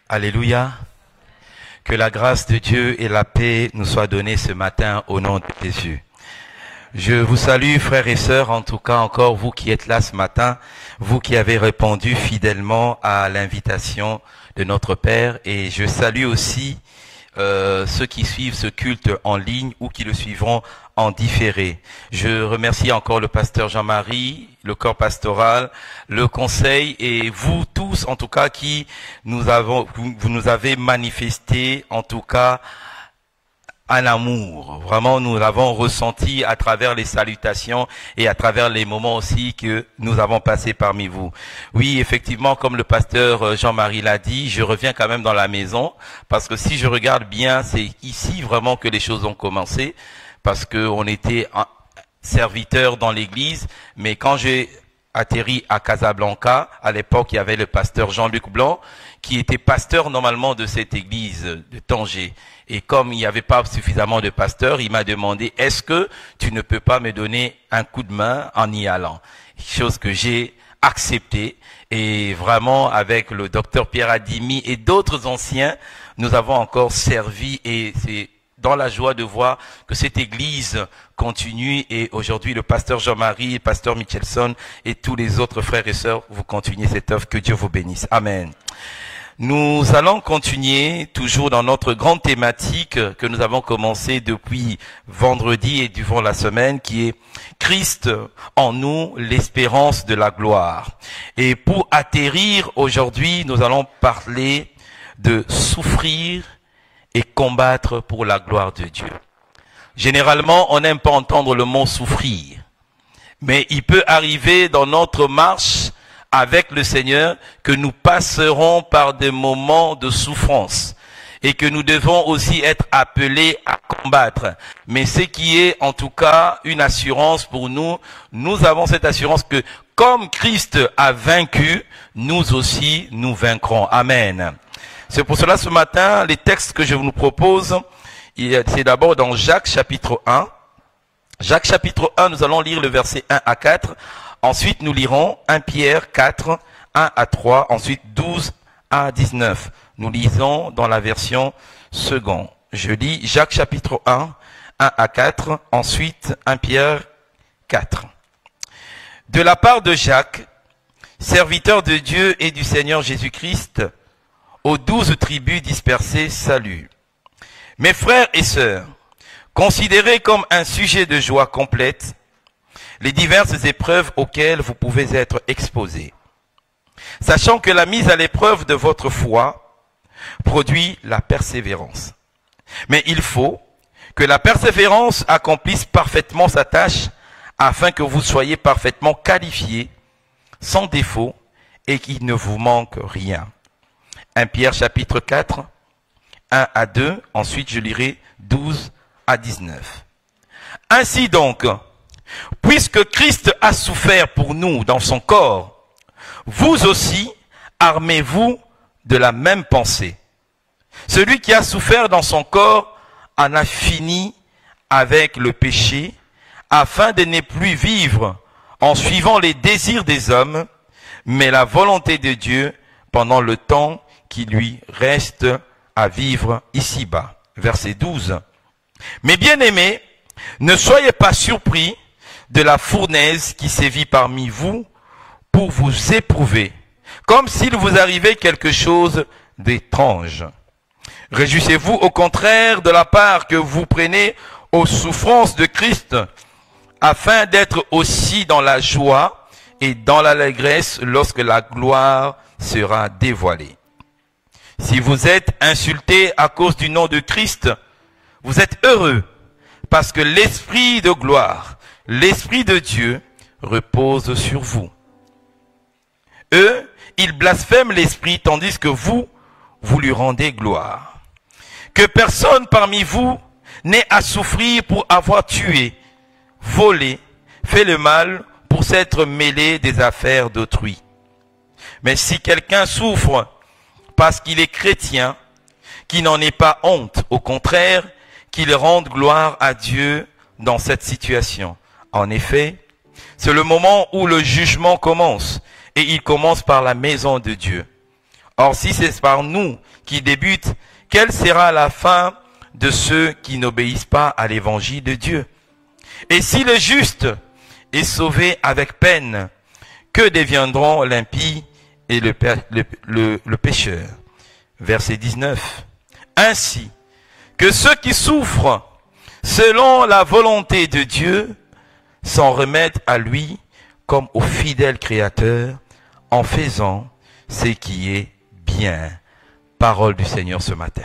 Alléluia. Que la grâce de Dieu et la paix nous soient données ce matin au nom de Jésus. Je vous salue, frères et sœurs, en tout cas encore vous qui êtes là ce matin, vous qui avez répondu fidèlement à l'invitation de notre Père. Et je salue aussi ceux qui suivent ce culte en ligne ou qui le suivront en différé. Je remercie encore le pasteur Jean-Marie, le corps pastoral, le conseil et vous tous en tout cas qui vous nous avez manifesté en tout cas un amour. Vraiment, nous l'avons ressenti à travers les salutations et à travers les moments aussi que nous avons passés parmi vous. Oui, effectivement, comme le pasteur Jean-Marie l'a dit, je reviens quand même dans la maison parce que si je regarde bien, c'est ici vraiment que les choses ont commencé parce que on était serviteurs dans l'église, mais quand j'ai atterri à Casablanca, à l'époque, il y avait le pasteur Jean-Luc Blanc qui était pasteur normalement de cette église de Tanger. Et comme il n'y avait pas suffisamment de pasteurs, il m'a demandé, est-ce que tu ne peux pas me donner un coup de main en y allant? Chose que j'ai acceptée. Et vraiment, avec le docteur Pierre Adimi et d'autres anciens, nous avons encore servi et c'est dans la joie de voir que cette église continue et aujourd'hui le pasteur Jean-Marie, le pasteur Michelson et tous les autres frères et sœurs, vous continuez cette œuvre. Que Dieu vous bénisse. Amen. Nous allons continuer toujours dans notre grande thématique que nous avons commencé depuis vendredi et durant la semaine qui est Christ en nous, l'espérance de la gloire. Et pour atterrir aujourd'hui, nous allons parler de souffrir et combattre pour la gloire de Dieu. Généralement, on n'aime pas entendre le mot souffrir, mais il peut arriver dans notre marche avec le Seigneur que nous passerons par des moments de souffrance et que nous devons aussi être appelés à combattre. Mais ce qui est en tout cas une assurance pour nous, nous avons cette assurance que comme Christ a vaincu, nous aussi nous vaincrons. Amen. C'est pour cela ce matin, les textes que je vous propose, c'est d'abord dans Jacques chapitre 1. Jacques chapitre 1, nous allons lire le verset 1 à 4. Ensuite, nous lirons 1 Pierre 4, 1 à 3. Ensuite, 12 à 19. Nous lisons dans la version seconde. Je lis Jacques chapitre 1, 1 à 4. Ensuite, 1 Pierre 4. De la part de Jacques, serviteur de Dieu et du Seigneur Jésus-Christ, aux 12 tribus dispersées, salut. Mes frères et sœurs, considérez comme un sujet de joie complète les diverses épreuves auxquelles vous pouvez être exposés, sachant que la mise à l'épreuve de votre foi produit la persévérance. Mais il faut que la persévérance accomplisse parfaitement sa tâche afin que vous soyez parfaitement qualifiés, sans défaut et qu'il ne vous manque rien. 1 Pierre chapitre 4, 1 à 2, ensuite je lirai 12 à 19. Ainsi donc, puisque Christ a souffert pour nous dans son corps, vous aussi armez-vous de la même pensée. Celui qui a souffert dans son corps en a fini avec le péché, afin de ne plus vivre en suivant les désirs des hommes, mais la volonté de Dieu pendant le temps qui lui reste à vivre ici-bas. Verset 12. Mais bien-aimés, ne soyez pas surpris de la fournaise qui sévit parmi vous pour vous éprouver, comme s'il vous arrivait quelque chose d'étrange. Réjouissez-vous au contraire de la part que vous prenez aux souffrances de Christ, afin d'être aussi dans la joie et dans l'allégresse lorsque la gloire sera dévoilée. Si vous êtes insultés à cause du nom de Christ, vous êtes heureux, parce que l'Esprit de gloire, l'Esprit de Dieu repose sur vous. Eux, ils blasphèment l'Esprit, tandis que vous lui rendez gloire. Que personne parmi vous n'ait à souffrir pour avoir tué, volé, fait le mal, pour s'être mêlé des affaires d'autrui. Mais si quelqu'un souffre parce qu'il est chrétien, qu'il n'en ait pas honte, au contraire, qu'il rende gloire à Dieu dans cette situation. En effet, c'est le moment où le jugement commence, et il commence par la maison de Dieu. Or, si c'est par nous qui débute, quelle sera la fin de ceux qui n'obéissent pas à l'évangile de Dieu? Et si le juste est sauvé avec peine, que deviendront l'impie et le pécheur? Verset 19. Ainsi que ceux qui souffrent selon la volonté de Dieu s'en remettent à lui comme au fidèle Créateur en faisant ce qui est bien. Parole du Seigneur ce matin.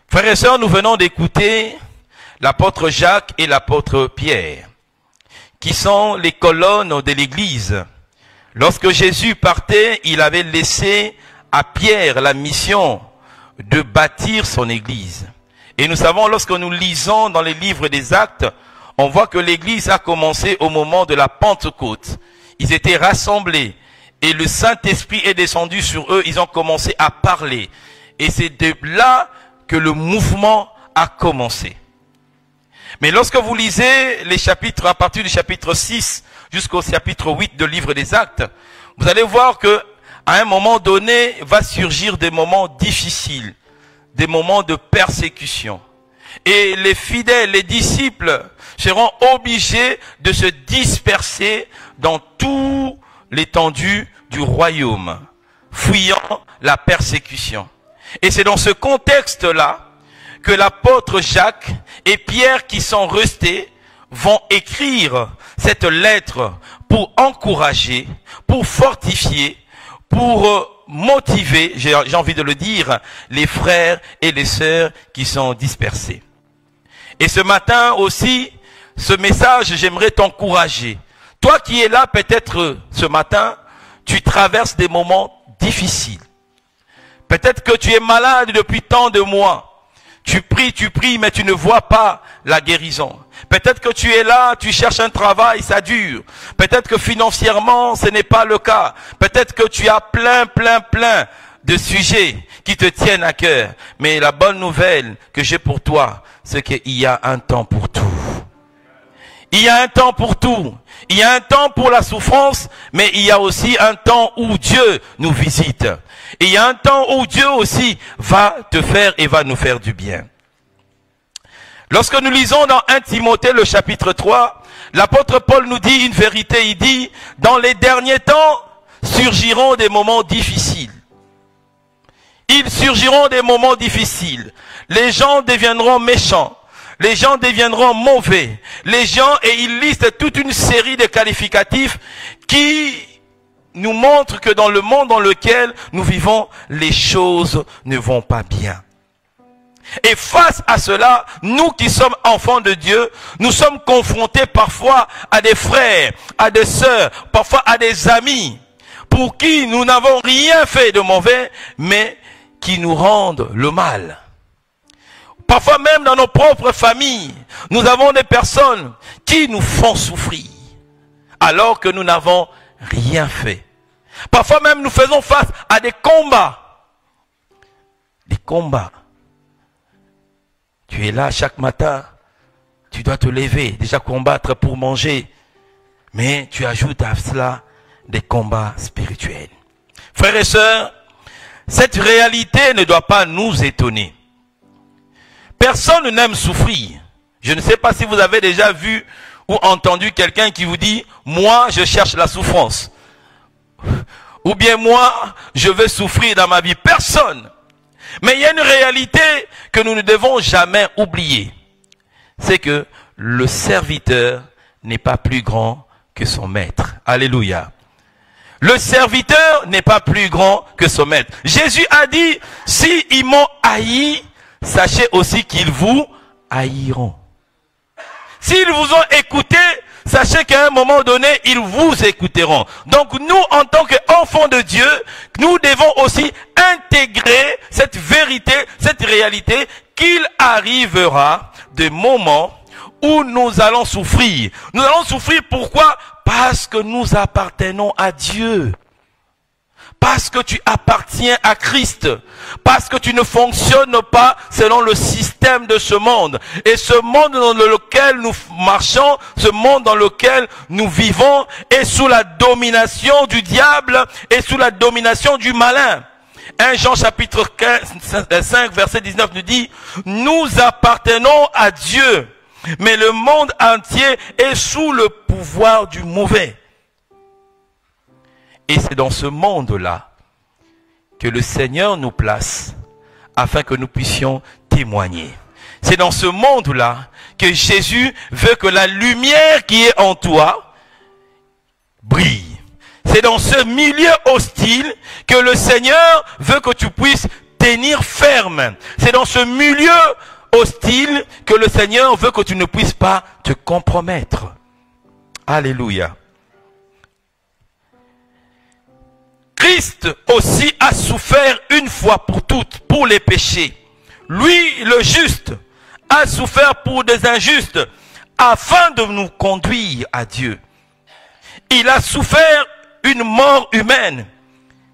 Frères et sœurs, nous venons d'écouter l'apôtre Jacques et l'apôtre Pierre, qui sont les colonnes de l'Église. Lorsque Jésus partait, il avait laissé à Pierre la mission de bâtir son Église. Et nous savons, lorsque nous lisons dans les livres des Actes, on voit que l'Église a commencé au moment de la Pentecôte. Ils étaient rassemblés et le Saint-Esprit est descendu sur eux. Ils ont commencé à parler. Et c'est de là que le mouvement a commencé. Mais lorsque vous lisez les chapitres, à partir du chapitre 6 jusqu'au chapitre 8 du livre des Actes, vous allez voir que à un moment donné va surgir des moments difficiles, des moments de persécution. Et les fidèles, les disciples seront obligés de se disperser dans tout l'étendue du royaume, fuyant la persécution. Et c'est dans ce contexte-là que l'apôtre Jacques et Pierre qui sont restés vont écrire cette lettre pour encourager, pour fortifier, pour motiver, j'ai envie de le dire, les frères et les sœurs qui sont dispersés. Et ce matin aussi, ce message, j'aimerais t'encourager. Toi qui es là peut-être ce matin, tu traverses des moments difficiles. Peut-être que tu es malade depuis tant de mois. Tu pries, mais tu ne vois pas la guérison. Peut-être que tu es là, tu cherches un travail, ça dure. Peut-être que financièrement, ce n'est pas le cas. Peut-être que tu as plein de sujets qui te tiennent à cœur. Mais la bonne nouvelle que j'ai pour toi, c'est qu'il y a un temps pour tout. Il y a un temps pour tout. Il y a un temps pour la souffrance, mais il y a aussi un temps où Dieu nous visite. Et il y a un temps où Dieu aussi va te faire et va nous faire du bien. Lorsque nous lisons dans 1 Timothée le chapitre 3, l'apôtre Paul nous dit une vérité. Il dit, dans les derniers temps, surgiront des moments difficiles. Ils surgiront des moments difficiles. Les gens deviendront méchants. Les gens deviendront mauvais. Les gens, et il liste toute une série de qualificatifs qui nous montrent que dans le monde dans lequel nous vivons, les choses ne vont pas bien. Et face à cela, nous qui sommes enfants de Dieu, nous sommes confrontés parfois à des frères, à des sœurs, parfois à des amis, pour qui nous n'avons rien fait de mauvais, mais qui nous rendent le mal. Parfois même dans nos propres familles, nous avons des personnes qui nous font souffrir, alors que nous n'avons rien fait. Parfois même nous faisons face à des combats. Des combats. Tu es là chaque matin, tu dois te lever, déjà combattre pour manger. Mais tu ajoutes à cela des combats spirituels. Frères et sœurs, cette réalité ne doit pas nous étonner. Personne n'aime souffrir. Je ne sais pas si vous avez déjà vu ou entendu quelqu'un qui vous dit « Moi, je cherche la souffrance ». Ou bien « Moi, je veux souffrir dans ma vie ». Personne. Mais il y a une réalité que nous ne devons jamais oublier. C'est que le serviteur n'est pas plus grand que son maître. Alléluia. Le serviteur n'est pas plus grand que son maître. Jésus a dit, si ils m'ont haï, sachez aussi qu'ils vous haïront. S'ils vous ont écouté, sachez qu'à un moment donné, ils vous écouteront. Donc nous, en tant qu'enfants de Dieu, nous devons aussi intégrer cette vérité, cette réalité, qu'il arrivera des moments où nous allons souffrir. Nous allons souffrir pourquoi? Parce que nous appartenons à Dieu. Parce que tu appartiens à Christ. Parce que tu ne fonctionnes pas selon le système de ce monde. Et ce monde dans lequel nous marchons, ce monde dans lequel nous vivons, est sous la domination du diable et sous la domination du malin. 1 Jean chapitre 5 verset 19 nous dit, nous appartenons à Dieu, mais le monde entier est sous le pouvoir du mauvais. Et c'est dans ce monde-là que le Seigneur nous place afin que nous puissions témoigner. C'est dans ce monde-là que Jésus veut que la lumière qui est en toi brille. C'est dans ce milieu hostile que le Seigneur veut que tu puisses tenir ferme. C'est dans ce milieu hostile que le Seigneur veut que tu ne puisses pas te compromettre. Alléluia. Christ aussi a souffert une fois pour toutes pour les péchés. Lui, le juste, a souffert pour des injustes afin de nous conduire à Dieu. Il a souffert une mort humaine,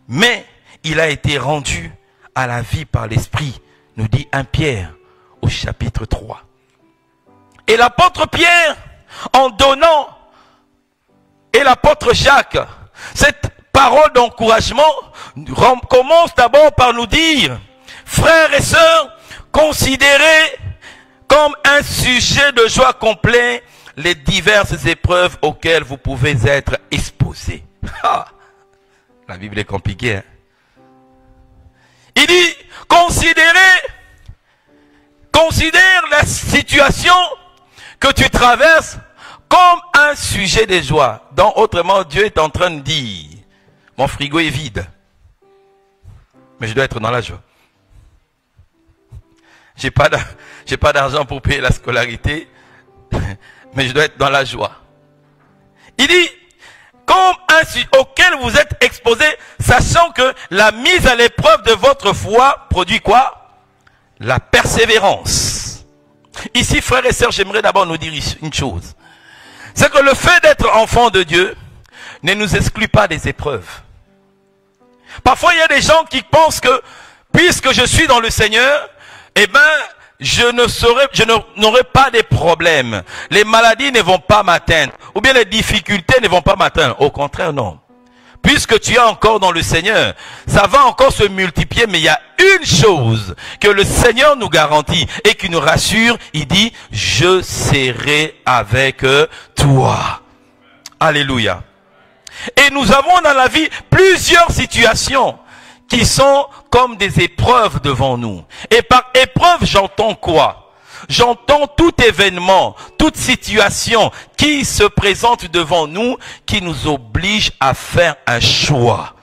mais il a été rendu à la vie par l'Esprit, nous dit 1 Pierre au chapitre 3. Et l'apôtre Pierre, en donnant, et l'apôtre Jacques, cette parole d'encouragement commence d'abord par nous dire, frères et sœurs, considérez comme un sujet de joie complet les diverses épreuves auxquelles vous pouvez être exposés. Ah, la Bible est compliquée. Hein? Il dit, considère la situation que tu traverses comme un sujet de joie. Donc, autrement, Dieu est en train de dire, mon frigo est vide, mais je dois être dans la joie. J'ai pas d'argent pour payer la scolarité, mais je dois être dans la joie. Il dit, comme un sujet auquel vous êtes exposés, sachant que la mise à l'épreuve de votre foi produit quoi? La persévérance. Ici, frères et sœurs, j'aimerais d'abord nous dire une chose. C'est que le fait d'être enfant de Dieu ne nous exclut pas des épreuves. Parfois, il y a des gens qui pensent que, puisque je suis dans le Seigneur, eh ben, je n'aurai pas de problèmes. Les maladies ne vont pas m'atteindre. Ou bien les difficultés ne vont pas m'atteindre. Au contraire, non. Puisque tu es encore dans le Seigneur, ça va encore se multiplier, mais il y a une chose que le Seigneur nous garantit et qui nous rassure. Il dit, je serai avec toi. Alléluia. Et nous avons dans la vie plusieurs situations qui sont comme des épreuves devant nous. Et par épreuve, j'entends quoi? J'entends tout événement, toute situation qui se présente devant nous, qui nous oblige à faire un choix.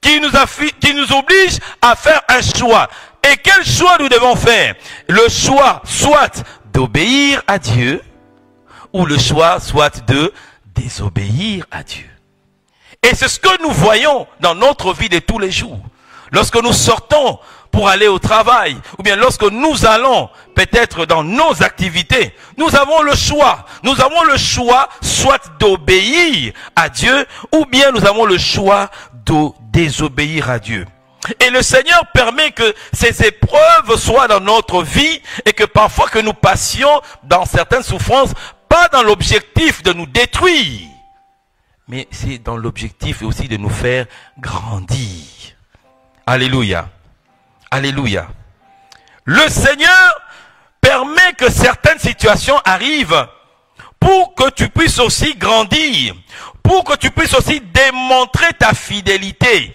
Qui nous oblige à faire un choix. Et quel choix nous devons faire? Le choix soit d'obéir à Dieu, ou le choix soit de désobéir à Dieu. Et c'est ce que nous voyons dans notre vie de tous les jours. Lorsque nous sortons pour aller au travail, ou bien lorsque nous allons peut-être dans nos activités, nous avons le choix. Nous avons le choix soit d'obéir à Dieu, ou bien nous avons le choix de désobéir à Dieu. Et le Seigneur permet que ces épreuves soient dans notre vie et que parfois que nous passions dans certaines souffrances, pas dans l'objectif de nous détruire, mais c'est dans l'objectif aussi de nous faire grandir. Alléluia. Alléluia. Le Seigneur permet que certaines situations arrivent pour que tu puisses aussi grandir, pour que tu puisses aussi démontrer ta fidélité.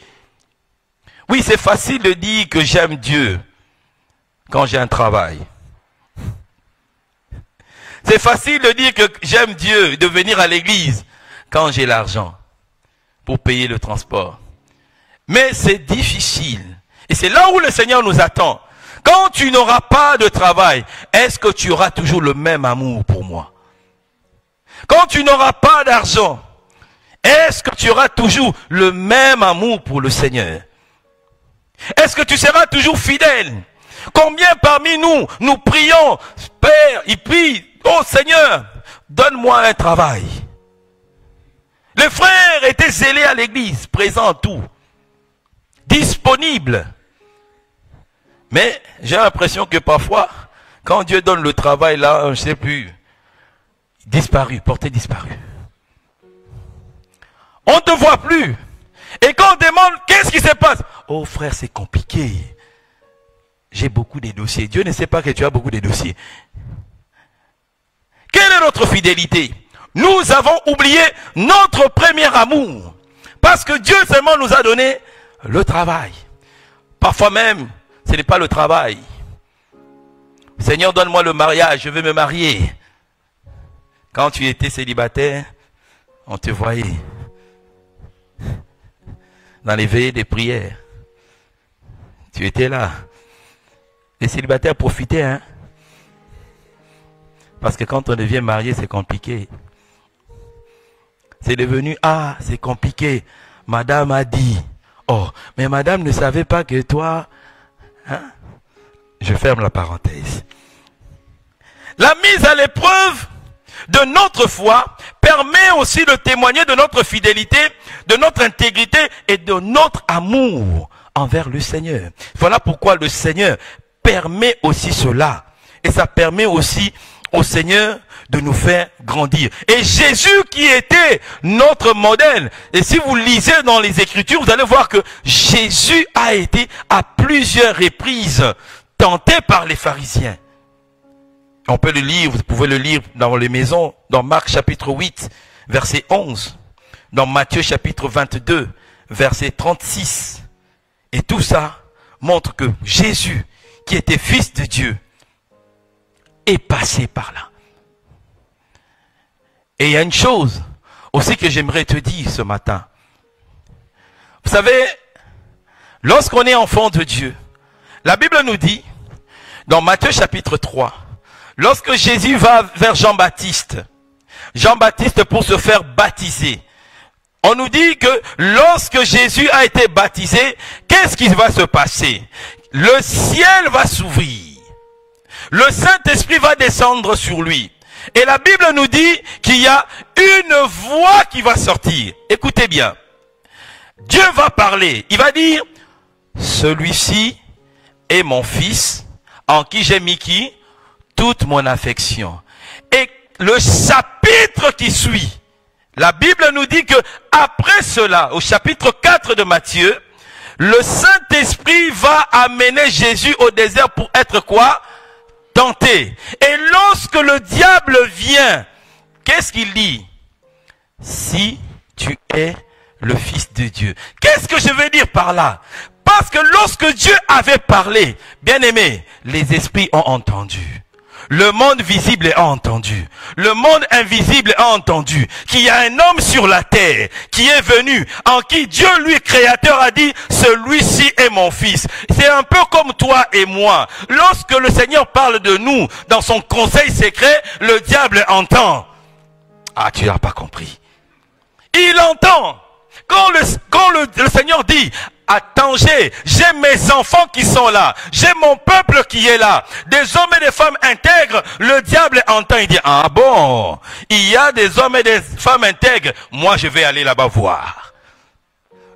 Oui, c'est facile de dire que j'aime Dieu quand j'ai un travail. C'est facile de dire que j'aime Dieu, de venir à l'église quand j'ai l'argent pour payer le transport. Mais c'est difficile. Et c'est là où le Seigneur nous attend. Quand tu n'auras pas de travail, est-ce que tu auras toujours le même amour pour moi? Quand tu n'auras pas d'argent, est-ce que tu auras toujours le même amour pour le Seigneur? Est-ce que tu seras toujours fidèle? Combien parmi nous, nous prions, Père, il prie, oh Seigneur, donne-moi un travail. Le frère est été zélé à l'église, présent en tout, disponible. Mais j'ai l'impression que parfois, quand Dieu donne le travail là, je ne sais plus, disparu, porté disparu. On ne te voit plus. Et quand on demande, qu'est-ce qui se passe? Oh frère, c'est compliqué. J'ai beaucoup de dossiers. Dieu ne sait pas que tu as beaucoup de dossiers. Quelle est notre fidélité? Nous avons oublié notre premier amour. Parce que Dieu seulement nous a donné le travail. Parfois même, ce n'est pas le travail. Seigneur, donne-moi le mariage, je veux me marier. Quand tu étais célibataire, on te voyait dans les veillées des prières. Tu étais là. Les célibataires profitaient, hein. Parce que quand on devient marié, c'est compliqué. C'est devenu, ah, c'est compliqué. Madame a dit, oh, mais madame ne savait pas que toi, hein? Je ferme la parenthèse. La mise à l'épreuve de notre foi permet aussi de témoigner de notre fidélité, de notre intégrité et de notre amour envers le Seigneur. Voilà pourquoi le Seigneur permet aussi cela. Et ça permet aussi au Seigneur de nous faire grandir. Et Jésus qui était notre modèle, et si vous lisez dans les Écritures, vous allez voir que Jésus a été à plusieurs reprises tenté par les pharisiens. On peut le lire, vous pouvez le lire dans les maisons, dans Marc chapitre 8, verset 11, dans Matthieu chapitre 22, verset 36. Et tout ça montre que Jésus, qui était fils de Dieu, est passé par là. Et il y a une chose aussi que j'aimerais te dire ce matin. Vous savez, lorsqu'on est enfant de Dieu, la Bible nous dit, dans Matthieu chapitre 3, lorsque Jésus va vers Jean-Baptiste pour se faire baptiser, on nous dit que lorsque Jésus a été baptisé, qu'est-ce qui va se passer? Le ciel va s'ouvrir. Le Saint-Esprit va descendre sur lui. Et la Bible nous dit qu'il y a une voix qui va sortir. Écoutez bien. Dieu va parler. Il va dire, celui-ci est mon fils, en qui j'ai mis qui? Toute mon affection. Et le chapitre qui suit, la Bible nous dit que après cela, au chapitre 4 de Matthieu, le Saint-Esprit va amener Jésus au désert pour être quoi? Tenté. Et lorsque le diable vient, qu'est-ce qu'il dit? Si tu es le Fils de Dieu. Qu'est-ce que je veux dire par là? Parce que lorsque Dieu avait parlé, bien aimé, les esprits ont entendu. Le monde visible a entendu. Le monde invisible a entendu qu'il y a un homme sur la terre qui est venu, en qui Dieu, lui, créateur, a dit, celui-ci est mon fils. C'est un peu comme toi et moi. Lorsque le Seigneur parle de nous dans son conseil secret, le diable entend. Ah, tu n'as pas compris. Il entend. Quand le Seigneur dit, attends, j'ai mes enfants qui sont là, j'ai mon peuple qui est là, des hommes et des femmes intègres, le diable entend, il dit, ah bon, il y a des hommes et des femmes intègres, moi je vais aller là-bas voir.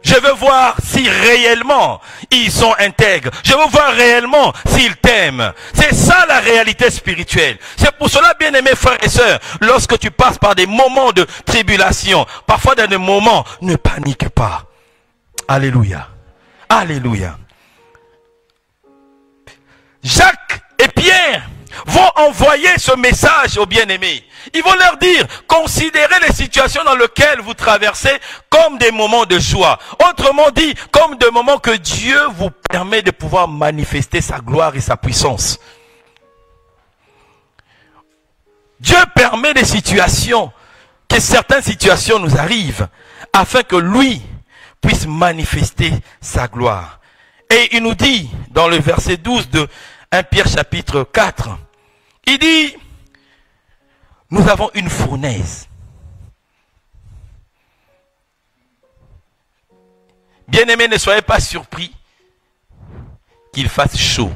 Je veux voir si réellement ils sont intègres. Je veux voir réellement s'ils t'aiment. C'est ça la réalité spirituelle. C'est pour cela, bien-aimés frères et sœurs, lorsque tu passes par des moments de tribulation, parfois dans des moments, ne panique pas. Alléluia. Alléluia. Jacques et Pierre vont envoyer ce message aux bien-aimés. Ils vont leur dire, considérez les situations dans lesquelles vous traversez comme des moments de joie. Autrement dit, comme des moments que Dieu vous permet de pouvoir manifester sa gloire et sa puissance. Dieu permet des situations, que certaines situations nous arrivent, afin que lui puisse manifester sa gloire. Et il nous dit, dans le verset 12 de 1 Pierre chapitre 4, il dit, nous avons une fournaise. Bien-aimés, ne soyez pas surpris qu'il fasse chaud.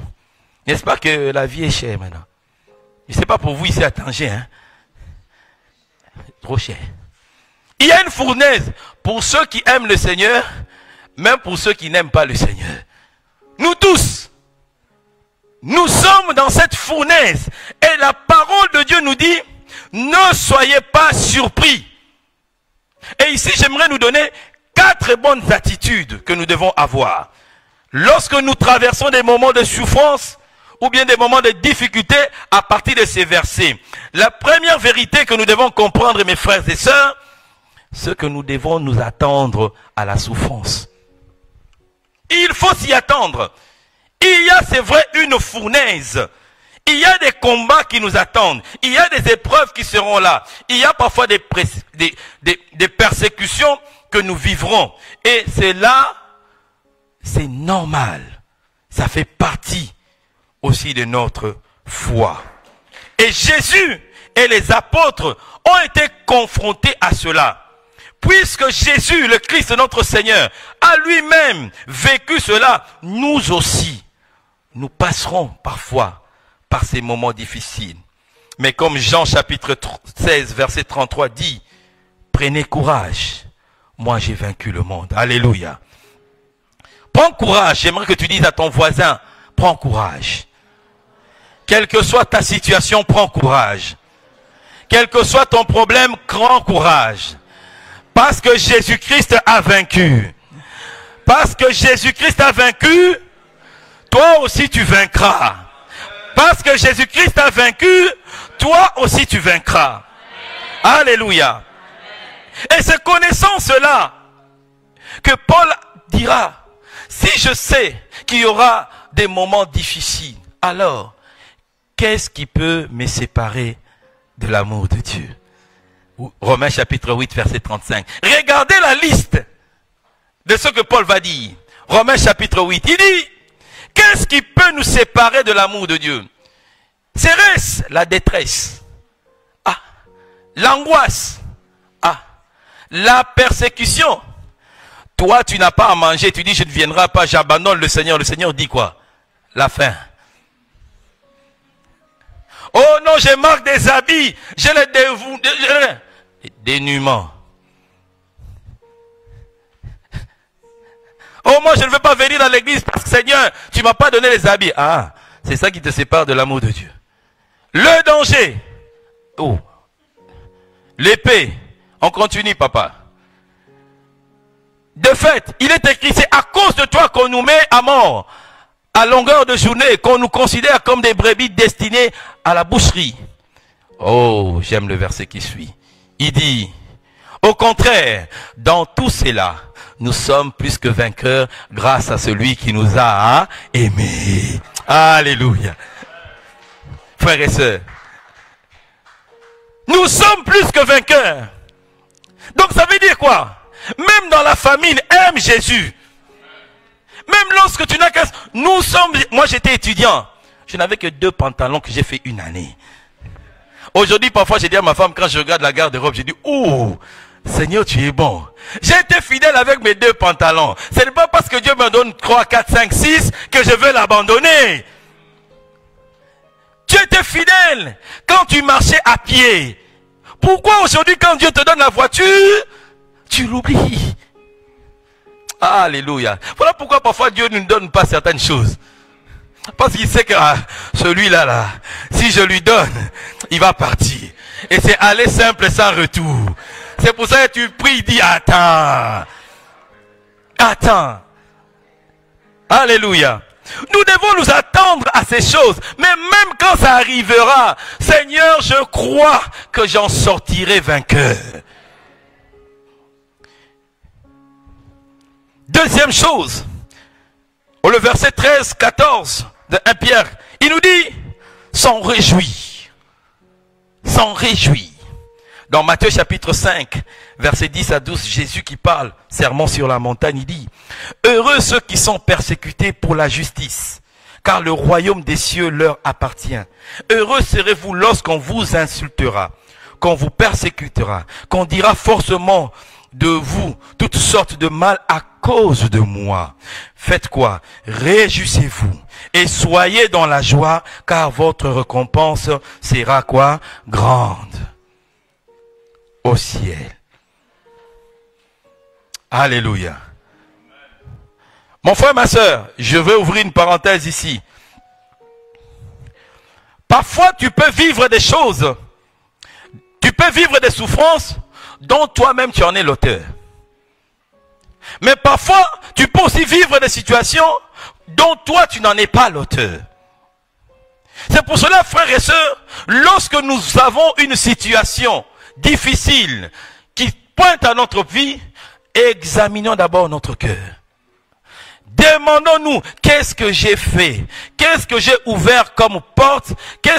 N'est-ce pas que la vie est chère maintenant? Je ne sais pas pour vous ici à Tanger, hein? Trop cher. Il y a une fournaise pour ceux qui aiment le Seigneur, même pour ceux qui n'aiment pas le Seigneur. Nous tous, nous sommes dans cette fournaise. Et la parole de Dieu nous dit, ne soyez pas surpris. Et ici, j'aimerais nous donner 4 bonnes attitudes que nous devons avoir. Lorsque nous traversons des moments de souffrance ou bien des moments de difficulté à partir de ces versets. La première vérité que nous devons comprendre, mes frères et sœurs, c'est que nous devons nous attendre à la souffrance. Il faut s'y attendre. Il y a, c'est vrai, une fournaise. Il y a des combats qui nous attendent. Il y a des épreuves qui seront là. Il y a parfois des persécutions que nous vivrons. Et c'est là, c'est normal. Ça fait partie aussi de notre foi. Et Jésus et les apôtres ont été confrontés à cela. Puisque Jésus, le Christ, notre Seigneur, a lui-même vécu cela, nous aussi, nous passerons parfois par ces moments difficiles. Mais comme Jean chapitre 16, verset 33 dit, prenez courage, moi j'ai vaincu le monde. Alléluia. Prends courage, j'aimerais que tu dises à ton voisin, prends courage. Quelle que soit ta situation, prends courage. Quel que soit ton problème, prends courage. Parce que Jésus-Christ a vaincu. Parce que Jésus-Christ a vaincu, toi aussi tu vaincras. Parce que Jésus-Christ a vaincu, toi aussi tu vaincras. Alléluia. Et c'est connaissant cela que Paul dira, si je sais qu'il y aura des moments difficiles, alors qu'est-ce qui peut me séparer de l'amour de Dieu? Romains chapitre 8, verset 35. Regardez la liste de ce que Paul va dire. Romains chapitre 8, il dit, qu'est-ce qui peut nous séparer de l'amour de Dieu? Serait-ce la détresse? Ah, l'angoisse? Ah, la persécution? Toi, tu n'as pas à manger, tu dis, je ne viendrai pas, j'abandonne le Seigneur. Le Seigneur dit quoi? La faim. Oh non, j'ai marre des habits, j'ai le dénuement. Oh, moi je ne veux pas venir dans l'église parce que Seigneur, tu ne m'as pas donné les habits. Ah, c'est ça qui te sépare de l'amour de Dieu. Le danger. Oh, l'épée. On continue, papa. De fait, il est écrit, c'est à cause de toi qu'on nous met à mort, à longueur de journée, qu'on nous considère comme des brebis destinées à la boucherie. Oh, j'aime le verset qui suit. Il dit, au contraire, dans tout cela, nous sommes plus que vainqueurs grâce à celui qui nous a aimés. Alléluia. Frères et sœurs, nous sommes plus que vainqueurs. Donc ça veut dire quoi? Même dans la famille, aime Jésus. Même lorsque tu n'as qu'un... Nous sommes... Moi j'étais étudiant. Je n'avais que 2 pantalons que j'ai fait une année. Aujourd'hui, parfois, j'ai dit à ma femme, quand je regarde la garde-robe, j'ai dit, oh, Seigneur, tu es bon. J'ai été fidèle avec mes 2 pantalons. Ce n'est pas parce que Dieu me donne 3, 4, 5, 6 que je veux l'abandonner. Tu étais fidèle quand tu marchais à pied. Pourquoi aujourd'hui, quand Dieu te donne la voiture, tu l'oublies? Alléluia. Voilà pourquoi parfois Dieu ne nous donne pas certaines choses. Parce qu'il sait que celui-là, là, si je lui donne, il va partir. Et c'est aller simple sans retour. C'est pour ça que tu pries, dis attends. Attends. Alléluia. Nous devons nous attendre à ces choses. Mais même quand ça arrivera, Seigneur, je crois que j'en sortirai vainqueur. Deuxième chose, le verset 13, 14 de 1 Pierre, il nous dit, s'en réjouit. S'en réjouit. Dans Matthieu chapitre 5, verset 10 à 12, Jésus qui parle, sermon sur la montagne, il dit, heureux ceux qui sont persécutés pour la justice, car le royaume des cieux leur appartient. Heureux serez-vous lorsqu'on vous insultera, qu'on vous persécutera, qu'on dira forcément de vous toutes sortes de mal à cause de moi. Faites quoi? Réjouissez-vous et soyez dans la joie, car votre récompense sera quoi? Grande au ciel. Alléluia. Mon frère, ma soeur, je vais ouvrir une parenthèse ici. Parfois, tu peux vivre des choses, tu peux vivre des souffrances dont toi-même tu en es l'auteur. Mais parfois, tu peux aussi vivre des situations dont toi tu n'en es pas l'auteur. C'est pour cela, frères et sœurs, lorsque nous avons une situation difficile qui pointe à notre vie, examinons d'abord notre cœur. Demandons-nous, qu'est-ce que j'ai fait? Qu'est-ce que j'ai ouvert comme porte? Où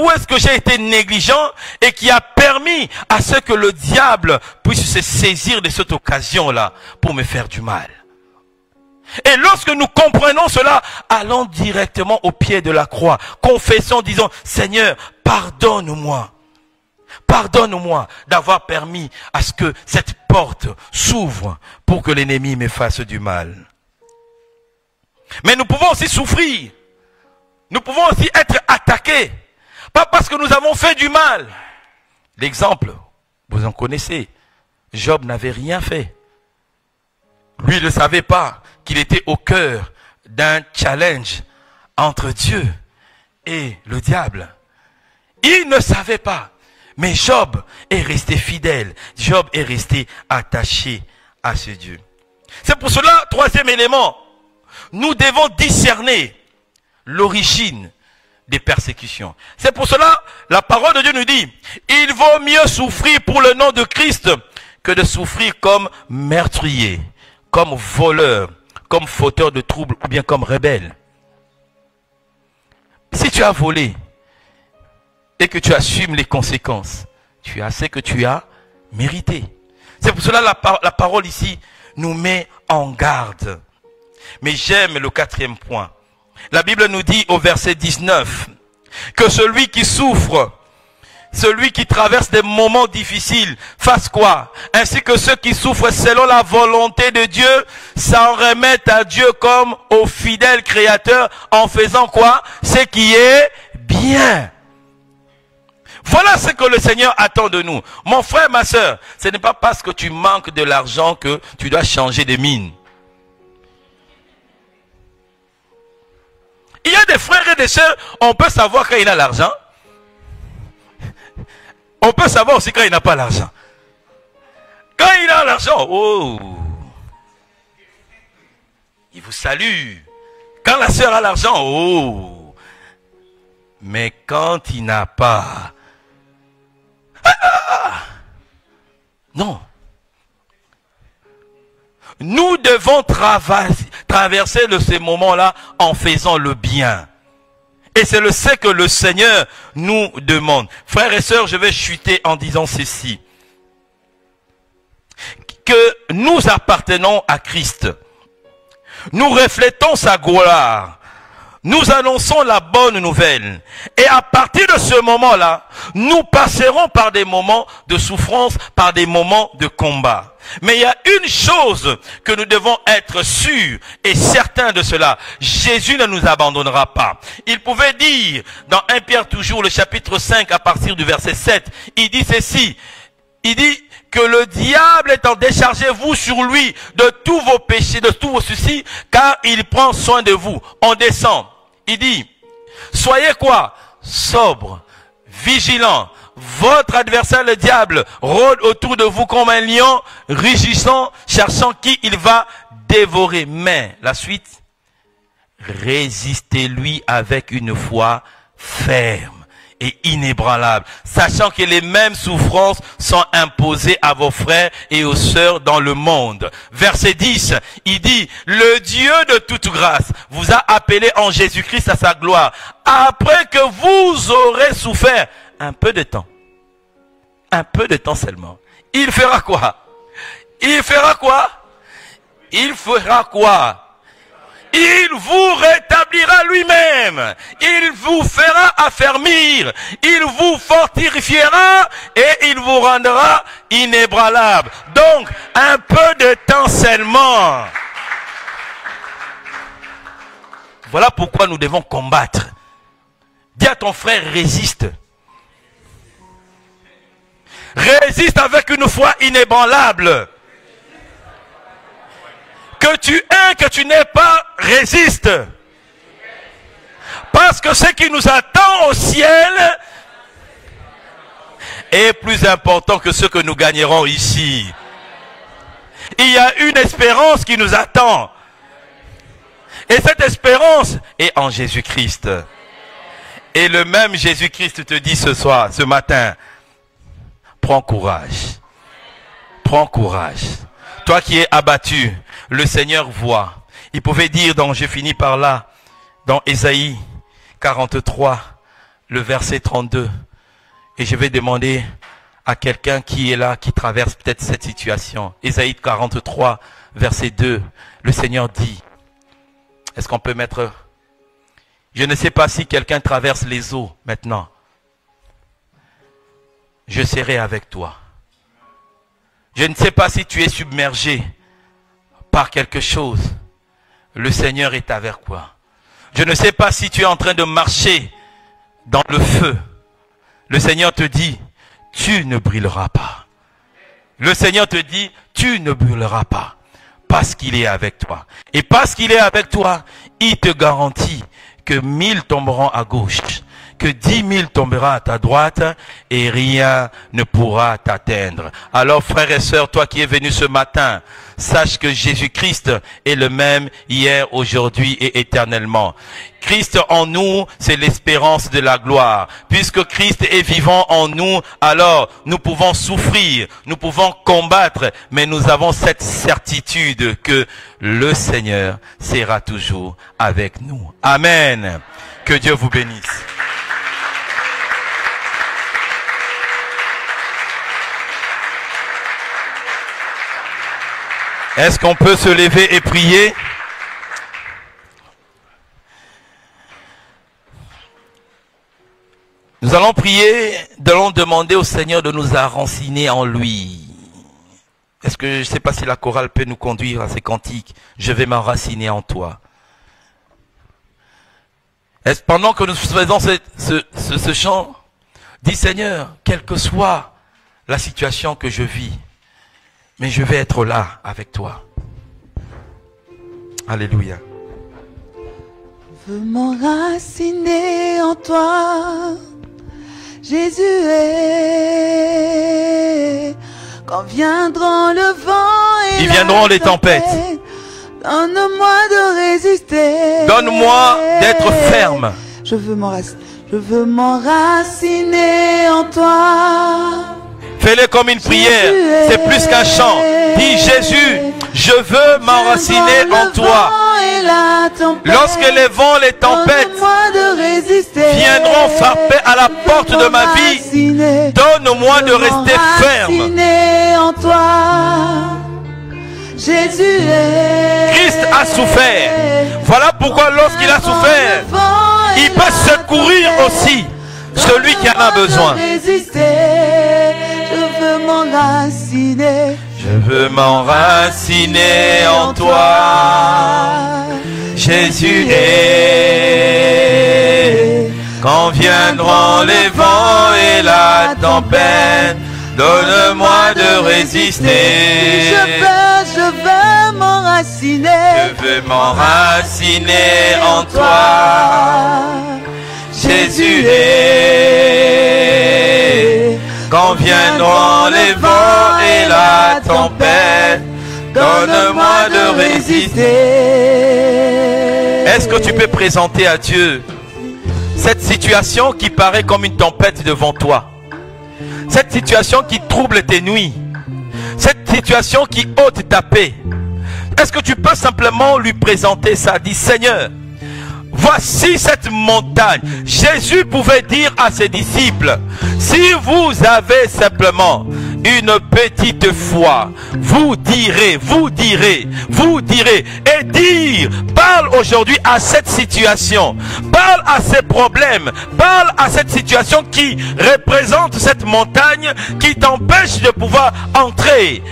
est-ce que j'ai été négligent et qui a permis à ce que le diable puisse se saisir de cette occasion-là pour me faire du mal? Et lorsque nous comprenons cela, allons directement au pied de la croix. Confessons, disons, Seigneur, pardonne-moi. Pardonne-moi d'avoir permis à ce que cette porte s'ouvre pour que l'ennemi me fasse du mal. Mais nous pouvons aussi souffrir. Nous pouvons aussi être attaqués. Pas parce que nous avons fait du mal. L'exemple, vous en connaissez. Job n'avait rien fait. Lui ne savait pas qu'il était au cœur d'un challenge entre Dieu et le diable. Il ne savait pas. Mais Job est resté fidèle. Job est resté attaché à ce Dieu. C'est pour cela, troisième élément, nous devons discerner l'origine des persécutions. C'est pour cela, la parole de Dieu nous dit, il vaut mieux souffrir pour le nom de Christ que de souffrir comme meurtrier, comme voleur, comme fauteur de troubles ou bien comme rebelle. Si tu as volé et que tu assumes les conséquences, tu as ce que tu as mérité. C'est pour cela la parole ici nous met en garde. Mais j'aime le quatrième point. La Bible nous dit au verset 19 que celui qui souffre, celui qui traverse des moments difficiles, fasse quoi? Ainsi que ceux qui souffrent selon la volonté de Dieu, s'en remettent à Dieu comme au fidèle Créateur en faisant quoi? Ce qui est bien. Voilà ce que le Seigneur attend de nous. Mon frère, ma soeur, ce n'est pas parce que tu manques de l'argent que tu dois changer de mine. Il y a des frères et des sœurs, on peut savoir quand il a l'argent. On peut savoir aussi quand il n'a pas l'argent. Quand il a l'argent, oh, il vous salue. Quand la sœur a l'argent, oh. Mais quand il n'a pas, non. Nous devons traverser ces moments-là en faisant le bien. Et c'est ce que le Seigneur nous demande. Frères et sœurs, je vais chuter en disant ceci. Que nous appartenons à Christ. Nous reflétons sa gloire. Nous annonçons la bonne nouvelle. Et à partir de ce moment-là, nous passerons par des moments de souffrance, par des moments de combat. Mais il y a une chose que nous devons être sûrs et certains de cela. Jésus ne nous abandonnera pas. Il pouvait dire, dans 1 Pierre toujours, le chapitre 5, à partir du verset 7, il dit ceci. Il dit que le diable étant déchargez-vous sur lui de tous vos péchés, de tous vos soucis, car il prend soin de vous. On descend. Il dit, soyez quoi? Sobre, vigilant. Votre adversaire, le diable, rôde autour de vous comme un lion, rugissant, cherchant qui il va dévorer. Mais, la suite, résistez-lui avec une foi ferme et inébranlable, sachant que les mêmes souffrances sont imposées à vos frères et aux sœurs dans le monde. Verset 10, il dit, le Dieu de toute grâce vous a appelé en Jésus-Christ à sa gloire, après que vous aurez souffert un peu de temps seulement. Il fera quoi? Il fera quoi? Il fera quoi? Il vous rétablira lui-même. Il vous fera affermir. Il vous fortifiera et il vous rendra inébranlable. Donc, un peu de temps seulement. Voilà pourquoi nous devons combattre. Dis à ton frère, résiste. Résiste avec une foi inébranlable. Que tu aies, que tu n'aies pas, résiste. Parce que ce qui nous attend au ciel est plus important que ce que nous gagnerons ici. Il y a une espérance qui nous attend. Et cette espérance est en Jésus-Christ. Et le même Jésus-Christ te dit ce soir, ce matin, prends courage. Prends courage. Toi qui es abattu, le Seigneur voit. Il pouvait dire, je finis par là, dans Ésaïe 43, le verset 32. Et je vais demander à quelqu'un qui est là, qui traverse peut-être cette situation. Ésaïe 43, verset 2. Le Seigneur dit, est-ce qu'on peut mettre... Je ne sais pas si quelqu'un traverse les eaux maintenant. Je serai avec toi. Je ne sais pas si tu es submergé par quelque chose. Le Seigneur est avec toi. Je ne sais pas si tu es en train de marcher dans le feu. Le Seigneur te dit, tu ne brûleras pas. Le Seigneur te dit, tu ne brûleras pas. Parce qu'il est avec toi. Et parce qu'il est avec toi, il te garantit que 1000 tomberont à gauche, que 10 000 tomberont à ta droite et rien ne pourra t'atteindre. Alors frères et sœurs, toi qui es venu ce matin, sache que Jésus-Christ est le même hier, aujourd'hui et éternellement. Christ en nous, c'est l'espérance de la gloire. Puisque Christ est vivant en nous, alors nous pouvons souffrir, nous pouvons combattre, mais nous avons cette certitude que le Seigneur sera toujours avec nous. Amen. Que Dieu vous bénisse. Est-ce qu'on peut se lever et prier? Nous allons prier, nous allons demander au Seigneur de nous enraciner en lui. Est-ce que je ne sais pas si la chorale peut nous conduire à ces cantiques? Je vais m'enraciner en toi. Est-ce pendant que nous faisons ce chant, dis Seigneur, quelle que soit la situation que je vis, mais je vais être là avec toi. Alléluia. Je veux m'enraciner en toi, Jésus est. Quand viendront le vent et ils viendront les tempêtes. Donne-moi de résister. Donne-moi d'être ferme. Je veux m'enraciner en toi. Fais-le comme une prière. C'est plus qu'un chant. Dis Jésus, je veux m'enraciner en toi. Lorsque les vents, les tempêtes viendront frapper à la porte de ma vie, donne-moi de rester ferme. En toi, Jésus est. Christ a souffert. Voilà pourquoi lorsqu'il a souffert, il peut secourir aussi celui qui en a besoin. Je veux m'enraciner. Je veux m'enraciner en toi. Jésus est. Quand viendront les vents et la tempête, donne-moi de résister. Je veux m'enraciner. Je veux m'enraciner en toi. Jésus est. Quand viendront les vents et la tempête, donne-moi de résister. Est-ce que tu peux présenter à Dieu cette situation qui paraît comme une tempête devant toi? Cette situation qui trouble tes nuits. Cette situation qui ôte ta paix. Est-ce que tu peux simplement lui présenter ça? Dis Seigneur, voici cette montagne. Jésus pouvait dire à ses disciples, si vous avez simplement une petite foi, vous direz, et dire, parle aujourd'hui à cette situation, parle à ces problèmes, parle à cette situation qui représente cette montagne qui t'empêche de pouvoir entrer,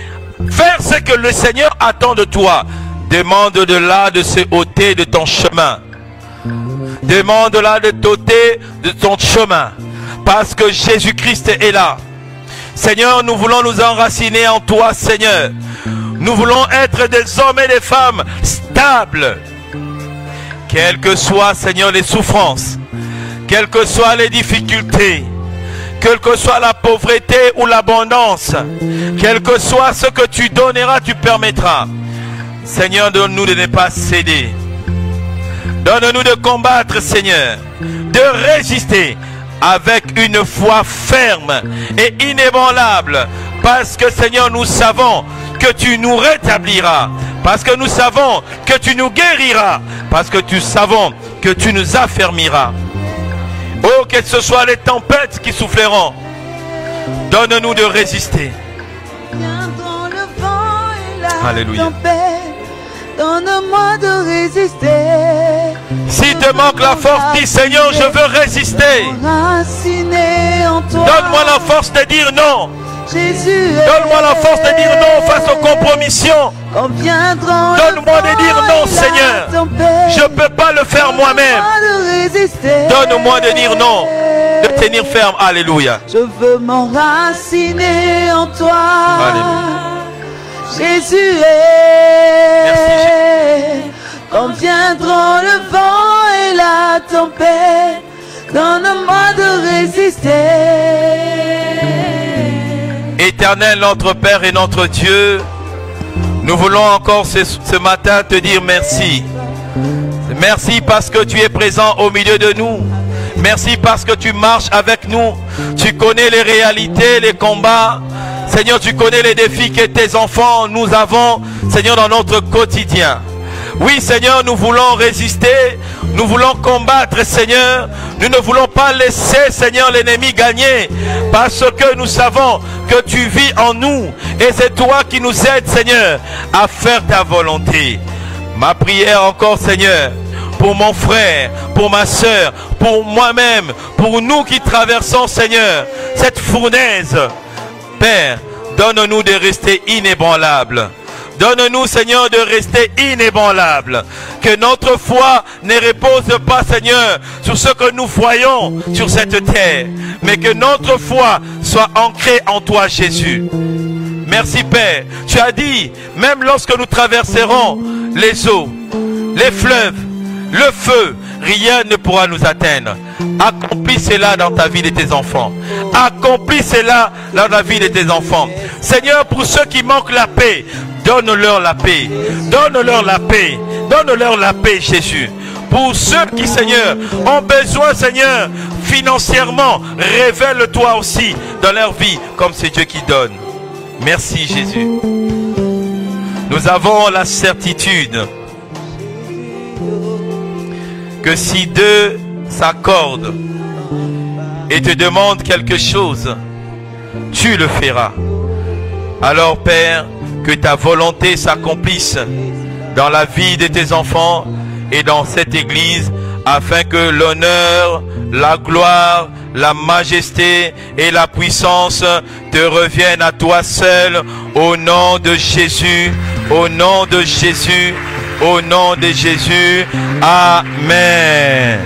faire ce que le Seigneur attend de toi. Demande de là de se ôter de ton chemin. Demande-la de t'ôter de ton chemin. Parce que Jésus-Christ est là. Seigneur, nous voulons nous enraciner en toi, Seigneur. Nous voulons être des hommes et des femmes stables. Quelles que soient, Seigneur, les souffrances, quelles que soient les difficultés, quelle que soit la pauvreté ou l'abondance, quel que soit ce que tu donneras, tu permettras. Seigneur, donne-nous de ne pas céder. Donne-nous de combattre, Seigneur, de résister avec une foi ferme et inébranlable. Parce que, Seigneur, nous savons que tu nous rétabliras. Parce que nous savons que tu nous guériras. Parce que nous savons que tu nous affermiras. Oh, que ce soit les tempêtes qui souffleront. Donne-nous de résister. Viendront le vent et la Alléluia. tempête. Donne-moi de résister. Si te manque la force, dis Seigneur, je veux résister. Enraciné en toi. Donne-moi la force de dire non. Jésus. Donne-moi la force de dire non face aux compromissions. Donne-moi de dire non, Seigneur. Je ne peux pas le faire moi-même. Donne-moi de dire non, de tenir ferme. Alléluia. Je veux m'enraciner en toi. Alléluia. Jésus quand viendront le vent et la tempête, donne-moi de résister. Éternel, notre Père et notre Dieu, nous voulons encore ce matin te dire merci. Merci parce que tu es présent au milieu de nous. Merci parce que tu marches avec nous. Tu connais les réalités, les combats. Seigneur, tu connais les défis que tes enfants nous avons, Seigneur, dans notre quotidien. Oui, Seigneur, nous voulons résister. Nous voulons combattre, Seigneur. Nous ne voulons pas laisser, Seigneur, l'ennemi gagner. Parce que nous savons que tu vis en nous. Et c'est toi qui nous aides, Seigneur, à faire ta volonté. Ma prière encore, Seigneur, pour mon frère, pour ma soeur, pour moi-même, pour nous qui traversons, Seigneur, cette fournaise. Père, donne-nous de rester inébranlables. Donne-nous, Seigneur, de rester inébranlables. Que notre foi ne repose pas, Seigneur, sur ce que nous voyons sur cette terre. Mais que notre foi soit ancrée en toi, Jésus. Merci, Père. Tu as dit, même lorsque nous traverserons les eaux, les fleuves, le feu, rien ne pourra nous atteindre. Accomplis cela dans ta vie de tes enfants. Accomplis cela dans la vie de tes enfants. Seigneur, pour ceux qui manquent la paix, donne-leur la paix. Donne-leur la paix. Donne-leur la paix, Jésus. Pour ceux qui, Seigneur, ont besoin, Seigneur, financièrement, révèle-toi aussi dans leur vie, comme c'est Dieu qui donne. Merci, Jésus. Nous avons la certitude que si deux s'accordent et te demandent quelque chose, tu le feras. Alors, Père, que ta volonté s'accomplisse dans la vie de tes enfants et dans cette église, afin que l'honneur, la gloire, la majesté et la puissance te reviennent à toi seul, au nom de Jésus, au nom de Jésus, au nom de Jésus. Amen.